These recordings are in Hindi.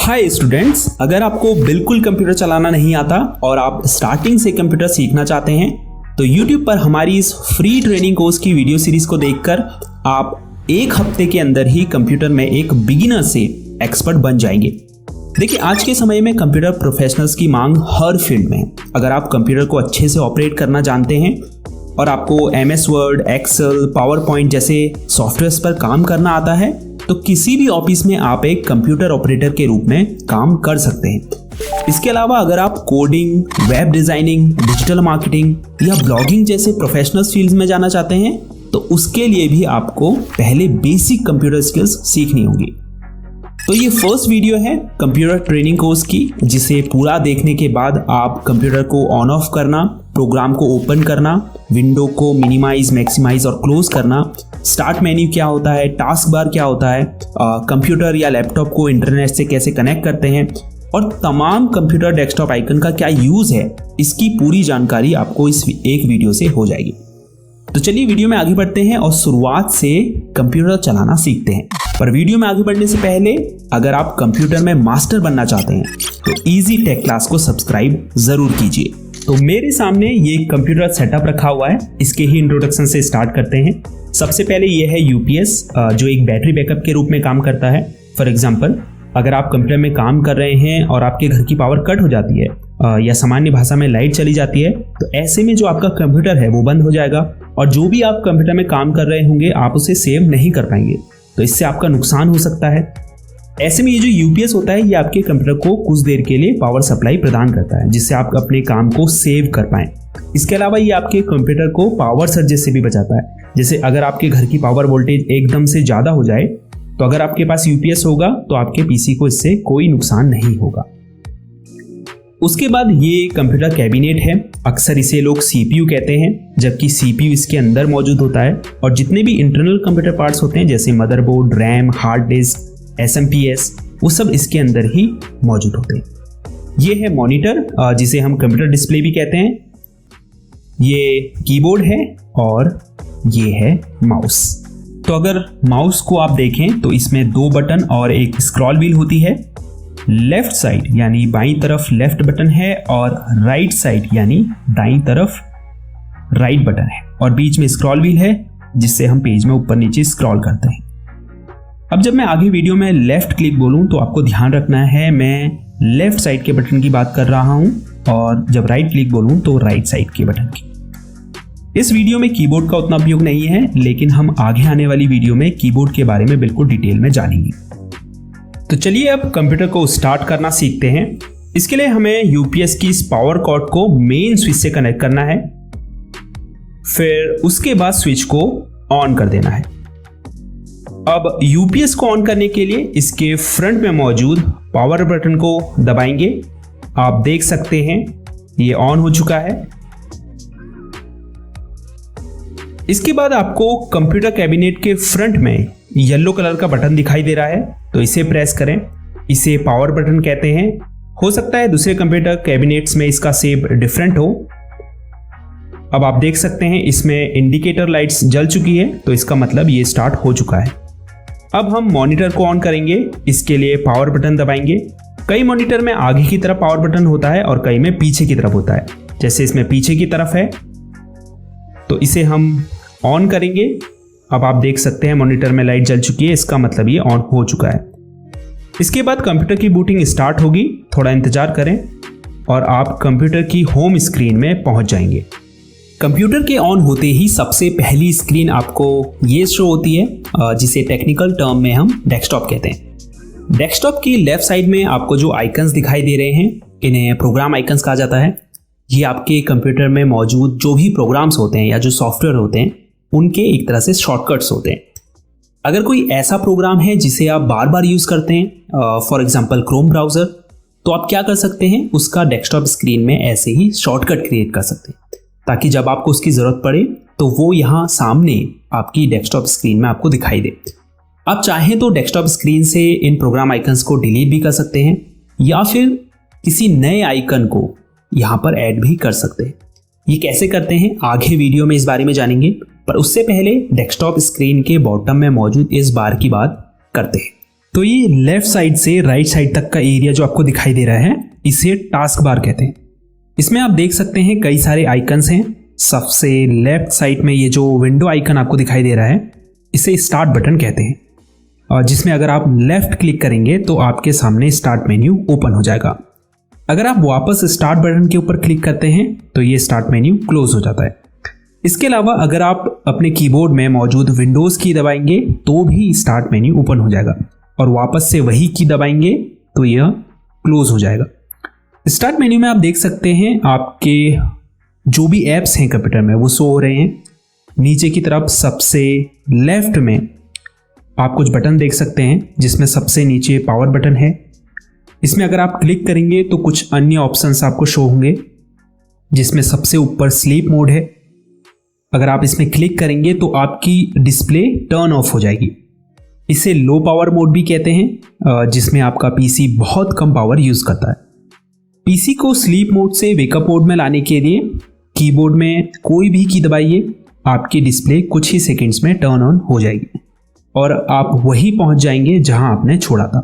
हाय स्टूडेंट्स, अगर आपको बिल्कुल कंप्यूटर चलाना नहीं आता और आप स्टार्टिंग से कंप्यूटर सीखना चाहते हैं तो YouTube पर हमारी इस फ्री ट्रेनिंग कोर्स की वीडियो सीरीज को देखकर आप एक हफ्ते के अंदर ही कंप्यूटर में एक बिगिनर से एक्सपर्ट बन जाएंगे। देखिए, आज के समय में कंप्यूटर प्रोफेशनल्स की मांग हर फील्ड में है। अगर आप कंप्यूटर को अच्छे से ऑपरेट करना जानते हैं और आपको MS Word, Excel, PowerPoint जैसे सॉफ्टवेयर्स पर काम करना आता है तो किसी भी ऑफिस में आप एक कंप्यूटर ऑपरेटर के रूप में काम कर सकते हैं। इसके अलावा अगर आप coding, web designing, digital marketing या ब्लॉगिंग जैसे प्रोफेशनल फील्ड्स में जाना चाहते हैं तो उसके लिए भी आपको पहले बेसिक कंप्यूटर स्किल्स सीखनी होगी। तो ये फर्स्ट वीडियो है कंप्यूटर ट्रेनिंग कोर्स की, जिसे पूरा देखने के बाद आप कंप्यूटर को ऑन ऑफ करना, प्रोग्राम को ओपन करना, विंडो को मिनिमाइज, मैक्सिमाइज और क्लोज करना, स्टार्ट मेन्यू क्या होता है, टास्क बार क्या होता है, कंप्यूटर या लैपटॉप को इंटरनेट से कैसे कनेक्ट करते हैं और तमाम कंप्यूटर डेस्कटॉप आइकन का क्या यूज है, इसकी पूरी जानकारी आपको इस एक वीडियो से हो जाएगी। तो चलिए वीडियो में आगे बढ़ते हैं और शुरुआत से कंप्यूटर चलाना सीखते हैं। पर वीडियो में आगे बढ़ने से पहले अगर आप कंप्यूटर में मास्टर बनना चाहते हैं तो इजी टेक क्लास को सब्सक्राइब जरूर कीजिए। तो मेरे सामने ये कंप्यूटर सेटअप रखा हुआ है, इसके ही इंट्रोडक्शन से स्टार्ट करते हैं। सबसे पहले ये है UPS, जो एक बैटरी बैकअप के रूप में काम करता है। फॉर एग्जाम्पल, अगर आप कंप्यूटर में काम कर रहे हैं और आपके घर की पावर कट हो जाती है या सामान्य भाषा में लाइट चली जाती है तो ऐसे में जो आपका कंप्यूटर है वो बंद हो जाएगा और जो भी आप कंप्यूटर में काम कर रहे होंगे आप उसे सेव नहीं कर पाएंगे, तो इससे आपका नुकसान हो सकता है। ऐसे में ये जो UPS होता है ये आपके कंप्यूटर को कुछ देर के लिए पावर सप्लाई प्रदान करता है जिससे आप अपने काम को सेव कर पाएं। इसके अलावा ये आपके कंप्यूटर को पावर सर्जेस से भी बचाता है। जैसे अगर आपके घर की पावर वोल्टेज एकदम से ज़्यादा हो जाए तो अगर आपके पास UPS होगा तो आपके PC को इससे कोई नुकसान नहीं होगा। उसके बाद ये कंप्यूटर कैबिनेट है, अक्सर इसे लोग CPU कहते हैं, जबकि CPU इसके अंदर मौजूद होता है और जितने भी इंटरनल कंप्यूटर पार्ट्स होते हैं जैसे motherboard, RAM, hard disk, SMPS, वो सब इसके अंदर ही मौजूद होते हैं। ये है मॉनिटर, जिसे हम कंप्यूटर डिस्प्ले भी कहते हैं। ये कीबोर्ड है और ये है माउस। तो अगर माउस को आप देखें तो इसमें 2 बटन और एक स्क्रॉल व्हील होती है। लेफ्ट साइड यानी बाईं तरफ लेफ्ट बटन है और राइट साइड यानी दाईं तरफ राइट बटन है और बीच में स्क्रॉल व्हील है जिससे हम पेज में ऊपर नीचे स्क्रॉल करते हैं। अब जब मैं आगे वीडियो में लेफ्ट क्लिक बोलूं तो आपको ध्यान रखना है मैं लेफ्ट साइड के बटन की बात कर रहा हूं और जब राइट क्लिक बोलूं तो राइट साइड के बटन की। इस वीडियो में कीबोर्ड का उतना उपयोग नहीं है, लेकिन हम आगे आने वाली वीडियो में कीबोर्ड के बारे में बिल्कुल डिटेल में जानेंगे। तो चलिए अब कंप्यूटर को स्टार्ट करना सीखते हैं। इसके लिए हमें UPS की इस पावर कॉर्ड को मेन स्विच से कनेक्ट करना है, फिर उसके बाद स्विच को ऑन कर देना है। अब UPS को ऑन करने के लिए इसके फ्रंट में मौजूद पावर बटन को दबाएंगे। आप देख सकते हैं ये ऑन हो चुका है। इसके बाद आपको कंप्यूटर कैबिनेट के फ्रंट में येलो कलर का बटन दिखाई दे रहा है, तो इसे प्रेस करें। इसे पावर बटन कहते हैं। हो सकता है दूसरे कंप्यूटर कैबिनेट्स में इसका शेप डिफरेंट हो। अब आप देख सकते हैं इसमें इंडिकेटर लाइट्स जल चुकी है, तो इसका मतलब ये स्टार्ट हो चुका है। अब हम मॉनिटर को ऑन करेंगे। इसके लिए पावर बटन दबाएंगे। कई मॉनिटर में आगे की तरफ पावर बटन होता है और कई में पीछे की तरफ होता है। जैसे इसमें पीछे की तरफ है तो इसे हम ऑन करेंगे। अब आप देख सकते हैं मॉनिटर में लाइट जल चुकी है, इसका मतलब ये ऑन हो चुका है। इसके बाद कंप्यूटर की बूटिंग स्टार्ट होगी, थोड़ा इंतजार करें और आप कंप्यूटर की होम स्क्रीन में पहुंच जाएंगे। कंप्यूटर के ऑन होते ही सबसे पहली स्क्रीन आपको ये शो होती है, जिसे टेक्निकल टर्म में हम डेस्कटॉप कहते हैं। डेस्कटॉप की लेफ्ट साइड में आपको जो आइकन्स दिखाई दे रहे हैं इन्हें प्रोग्राम आइकन्स कहा जाता है। ये आपके कंप्यूटर में मौजूद जो भी प्रोग्राम्स होते हैं या जो सॉफ्टवेयर होते हैं उनके एक तरह से शॉर्टकट्स होते हैं। अगर कोई ऐसा प्रोग्राम है जिसे आप बार बार यूज़ करते हैं, फॉर एग्जांपल क्रोम ब्राउज़र, तो आप क्या कर सकते हैं, उसका डेस्कटॉप स्क्रीन में ऐसे ही शॉर्टकट क्रिएट कर सकते हैं ताकि जब आपको उसकी ज़रूरत पड़े तो वो यहाँ सामने आपकी डेस्कटॉप स्क्रीन में आपको दिखाई दे। आप चाहें तो डेस्कटॉप स्क्रीन से इन प्रोग्राम आइकन्स को डिलीट भी कर सकते हैं या फिर किसी नए आइकन को यहाँ पर ऐड भी कर सकते हैं। ये कैसे करते हैं आगे वीडियो में इस बारे में जानेंगे, पर उससे पहले डेस्कटॉप स्क्रीन के बॉटम में मौजूद इस बार की बात करते हैं। तो ये लेफ्ट साइड से राइट साइड तक का एरिया जो आपको दिखाई दे रहा है, इसे टास्क बार कहते हैं। इसमें आप देख सकते हैं कई सारे आइकन्स हैं। सबसे लेफ्ट साइड में ये जो विंडो आइकन आपको दिखाई दे रहा है, इसे स्टार्ट बटन कहते हैं, और जिसमें अगर आप लेफ्ट क्लिक करेंगे तो आपके सामने स्टार्ट मेन्यू ओपन हो जाएगा। अगर आप वापस स्टार्ट बटन के ऊपर क्लिक करते हैं तो ये स्टार्ट मेन्यू क्लोज हो जाता है। इसके अलावा अगर आप अपने कीबोर्ड में मौजूद विंडोज की दबाएंगे तो भी स्टार्ट मेन्यू ओपन हो जाएगा, और वापस से वही की दबाएंगे तो यह क्लोज हो जाएगा। स्टार्ट मेन्यू में आप देख सकते हैं आपके जो भी ऐप्स हैं कंप्यूटर में वो शो हो रहे हैं। नीचे की तरफ सबसे लेफ्ट में आप कुछ बटन देख सकते हैं, जिसमें सबसे नीचे पावर बटन है। इसमें अगर आप क्लिक करेंगे तो कुछ अन्य ऑप्शंस आपको शो होंगे, जिसमें सबसे ऊपर स्लीप मोड है। अगर आप इसमें क्लिक करेंगे तो आपकी डिस्प्ले टर्न ऑफ हो जाएगी। इसे लो पावर मोड भी कहते हैं, जिसमें आपका पीसी बहुत कम पावर यूज करता है। पीसी को स्लीप मोड से वेकअप मोड में लाने के लिए कीबोर्ड में कोई भी की दबाइए, आपकी डिस्प्ले कुछ ही सेकंड्स में टर्न ऑन हो जाएगी और आप वहीं पहुंच जाएंगे जहां आपने छोड़ा था।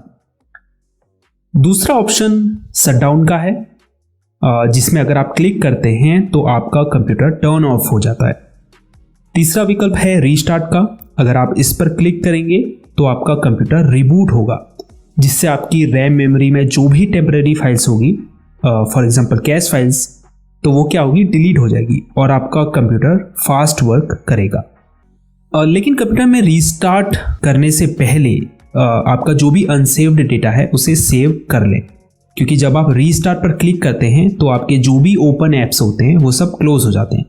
दूसरा ऑप्शन शटडाउन का है, जिसमें अगर आप क्लिक करते हैं तो आपका कंप्यूटर टर्न ऑफ हो जाता है। तीसरा विकल्प है रीस्टार्ट का। अगर आप इस पर क्लिक करेंगे तो आपका कंप्यूटर रिबूट होगा, जिससे आपकी रैम मेमोरी में जो भी टेम्परेरी फाइल्स होगी, फॉर एग्जांपल कैश फाइल्स, तो वो क्या होगी, डिलीट हो जाएगी और आपका कंप्यूटर फास्ट वर्क करेगा। लेकिन कंप्यूटर में रीस्टार्ट करने से पहले आपका जो भी अनसेव्ड डेटा है उसे सेव कर लें, क्योंकि जब आप रीस्टार्ट पर क्लिक करते हैं तो आपके जो भी ओपन ऐप्स होते हैं वो सब क्लोज हो जाते हैं।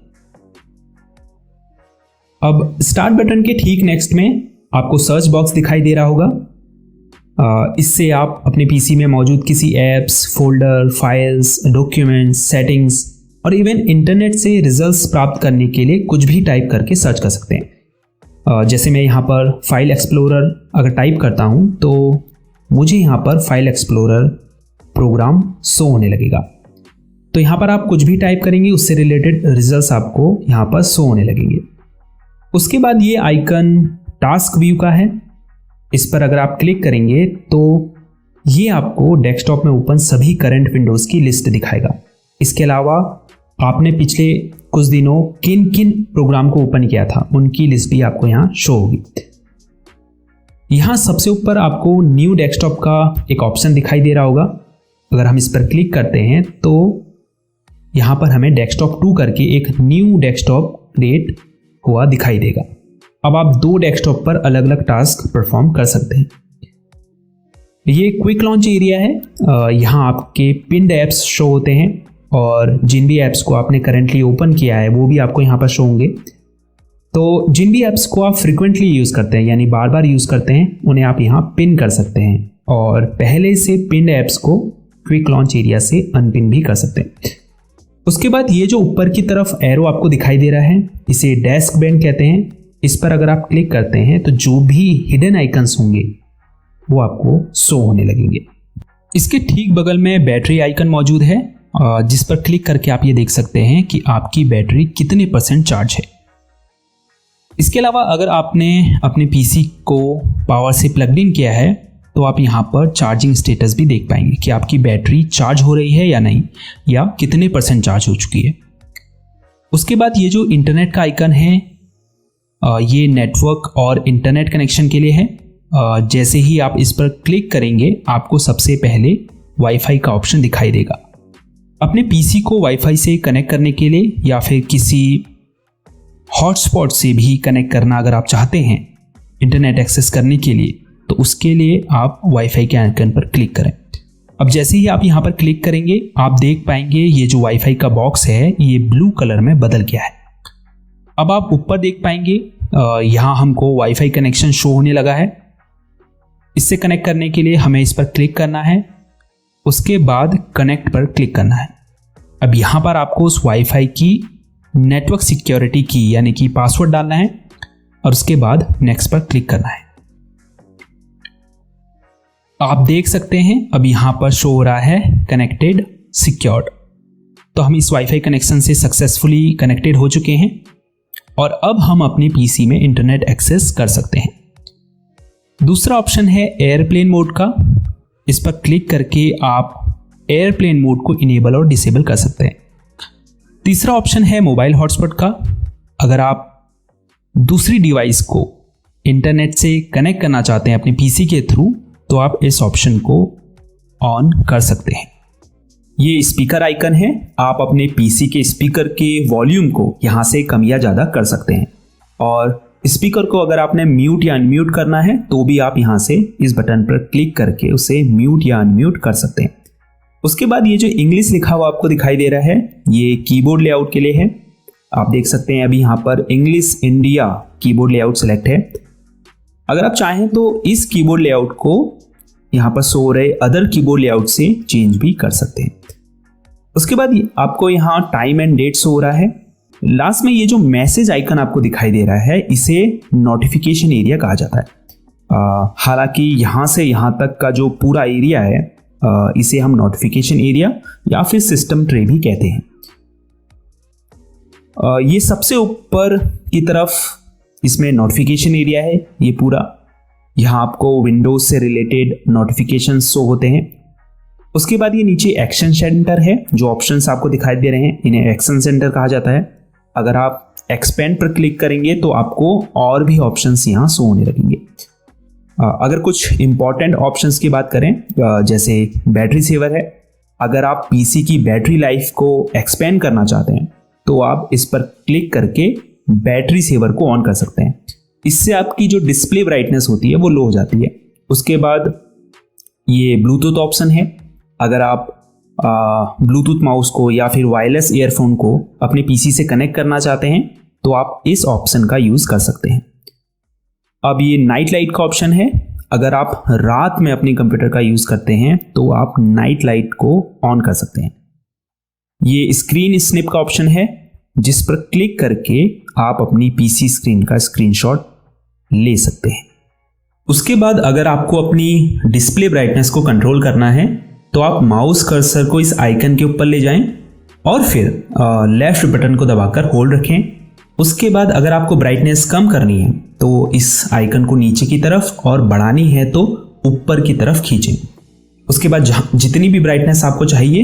अब स्टार्ट बटन के ठीक नेक्स्ट में आपको सर्च बॉक्स दिखाई दे रहा होगा। इससे आप अपने पीसी में मौजूद किसी apps, folder, files, documents, settings और इवन इंटरनेट से रिजल्ट्स प्राप्त करने के लिए कुछ भी टाइप करके सर्च कर सकते हैं। जैसे मैं यहाँ पर फाइल एक्सप्लोरर अगर टाइप करता हूँ तो मुझे यहाँ पर फाइल एक्सप्लोरर प्रोग्राम शो होने लगेगा। तो यहाँ पर आप कुछ भी टाइप करेंगे उससे रिलेटेड रिजल्ट्स आपको यहाँ पर शो होने लगेंगे। उसके बाद ये आइकन टास्क व्यू का है। इस पर अगर आप क्लिक करेंगे तो ये आपको डेस्कटॉप में ओपन सभी करंट विंडोज़ की लिस्ट दिखाएगा। इसके अलावा आपने पिछले कुछ दिनों किन किन प्रोग्राम को ओपन किया था उनकी लिस्ट भी आपको यहाँ शो होगी। यहाँ सबसे ऊपर आपको न्यू डेस्कटॉप का एक ऑप्शन दिखाई दे रहा होगा। अगर हम इस पर क्लिक करते हैं तो यहाँ पर हमें डेस्कटॉप 2 करके एक न्यू डेस्कटॉप क्रिएट हुआ दिखाई देगा। अब आप 2 डेस्कटॉप पर अलग अलग टास्क परफॉर्म कर सकते हैं। ये क्विक लॉन्च एरिया है। यहाँ आपके पिन्ड ऐप्स शो होते हैं और जिन भी ऐप्स को आपने करेंटली ओपन किया है वो भी आपको यहाँ पर शो होंगे। तो जिन भी ऐप्स को आप फ्रिक्वेंटली यूज़ करते हैं यानी बार बार यूज़ करते हैं उन्हें आप यहाँ पिन कर सकते हैं और पहले से पिन्ड ऐप्स को क्विक लॉन्च एरिया से अनपिन भी कर सकते हैं। उसके बाद ये जो ऊपर की तरफ एरो आपको दिखाई दे रहा है इसे डेस्क बैंड कहते हैं। इस पर अगर आप क्लिक करते हैं तो जो भी हिडन आइकन्स होंगे वो आपको शो होने लगेंगे। इसके ठीक बगल में बैटरी आइकन मौजूद है, जिस पर क्लिक करके आप ये देख सकते हैं कि आपकी बैटरी कितने % चार्ज है। इसके अलावा अगर आपने अपने पीसी को पावर से प्लग्ड इन किया है तो आप यहाँ पर चार्जिंग स्टेटस भी देख पाएंगे कि आपकी बैटरी चार्ज हो रही है या नहीं, या कितने % चार्ज हो चुकी है। उसके बाद ये जो इंटरनेट का आइकन है ये नेटवर्क और इंटरनेट कनेक्शन के लिए है। जैसे ही आप इस पर क्लिक करेंगे आपको सबसे पहले वाईफाई का ऑप्शन दिखाई देगा। अपने पीसी को वाईफाई से कनेक्ट करने के लिए या फिर किसी हॉटस्पॉट से भी कनेक्ट करना अगर आप चाहते हैं इंटरनेट एक्सेस करने के लिए, तो उसके लिए आप वाईफाई के आइकन पर क्लिक करें। अब जैसे ही आप यहाँ पर क्लिक करेंगे आप देख पाएंगे ये जो वाईफाई का बॉक्स है ये ब्लू कलर में बदल गया है। अब आप ऊपर देख पाएंगे यहाँ हमको वाईफाई कनेक्शन शो होने लगा है। इससे कनेक्ट करने के लिए हमें इस पर क्लिक करना है, उसके बाद कनेक्ट पर क्लिक करना है। अब यहाँ पर आपको उस वाईफाई की नेटवर्क सिक्योरिटी की यानी कि पासवर्ड डालना है और उसके बाद नेक्स्ट पर क्लिक करना है। आप देख सकते हैं अब यहाँ पर शो हो रहा है कनेक्टेड सिक्योर्ड। तो हम इस वाईफाई कनेक्शन से सक्सेसफुली कनेक्टेड हो चुके हैं और अब हम अपने पीसी में इंटरनेट एक्सेस कर सकते हैं। दूसरा ऑप्शन है एयरप्लेन मोड का। इस पर क्लिक करके आप एयरप्लेन मोड को इनेबल और डिसेबल कर सकते हैं। तीसरा ऑप्शन है मोबाइल हॉटस्पॉट का। अगर आप दूसरी डिवाइस को इंटरनेट से कनेक्ट करना चाहते हैं अपने पीसी के थ्रू, तो आप इस ऑप्शन को ऑन कर सकते हैं। ये स्पीकर आइकन है, आप अपने पीसी के स्पीकर के वॉल्यूम को यहाँ से कम या ज़्यादा कर सकते हैं। और स्पीकर को अगर आपने म्यूट या अनम्यूट करना है तो भी आप यहाँ से इस बटन पर क्लिक करके उसे म्यूट या अनम्यूट कर सकते हैं। उसके बाद ये जो इंग्लिश लिखा हुआ आपको दिखाई दे रहा है, ये कीबोर्ड लेआउट के लिए है। आप देख सकते हैं अभी यहाँ पर English India keyboard layout select है। अगर आप चाहें तो इस कीबोर्ड लेआउट को यहाँ पर शो रहे अदर कीबोर्ड लेआउट से चेंज भी कर सकते हैं। उसके बाद आपको यहाँ टाइम एंड डेट शो हो रहा है। लास्ट में ये जो मैसेज आइकन आपको दिखाई दे रहा है, इसे नोटिफिकेशन एरिया कहा जाता है। हालांकि यहाँ से यहाँ तक का जो पूरा एरिया है, इसे हम नोटिफिकेशन एरिया या फिर सिस्टम ट्रे भी कहते हैं। ये सबसे ऊपर की तरफ इसमें नोटिफिकेशन एरिया है। ये पूरा यहाँ आपको विंडोज से रिलेटेड नोटिफिकेशन शो होते हैं। उसके बाद ये नीचे एक्शन सेंटर है। जो ऑप्शंस आपको दिखाई दे रहे हैं, इन्हें एक्शन सेंटर कहा जाता है। अगर आप एक्सपेंड पर क्लिक करेंगे तो आपको और भी ऑप्शंस यहाँ शो होने लगेंगे। अगर कुछ इंपॉर्टेंट ऑप्शंस की बात करें, जैसे बैटरी सेवर है। अगर आप पीसी की बैटरी लाइफ को एक्सपेंड करना चाहते हैं तो आप इस पर क्लिक करके बैटरी सेवर को ऑन कर सकते हैं। इससे आपकी जो डिस्प्ले ब्राइटनेस होती है वो लो हो जाती है। उसके बाद ये ब्लूटूथ ऑप्शन है। अगर आप ब्लूटूथ माउस को या फिर वायरलेस ईयरफोन को अपने पीसी से कनेक्ट करना चाहते हैं तो आप इस ऑप्शन का यूज़ कर सकते हैं। अब ये नाइट लाइट का ऑप्शन है। अगर आप रात में अपने कंप्यूटर का यूज़ करते हैं तो आप नाइट लाइट को ऑन कर सकते हैं। ये स्क्रीन स्निप का ऑप्शन है, जिस पर क्लिक करके आप अपनी पीसी स्क्रीन का स्क्रीनशॉट ले सकते हैं। उसके बाद अगर आपको अपनी डिस्प्ले ब्राइटनेस को कंट्रोल करना है तो आप माउस कर्सर को इस आइकन के ऊपर ले जाएं और फिर लेफ्ट बटन को दबाकर होल्ड रखें। उसके बाद अगर आपको ब्राइटनेस कम करनी है तो इस आइकन को नीचे की तरफ और बढ़ानी है तो ऊपर की तरफ खींचें। उसके बाद जितनी भी ब्राइटनेस आपको चाहिए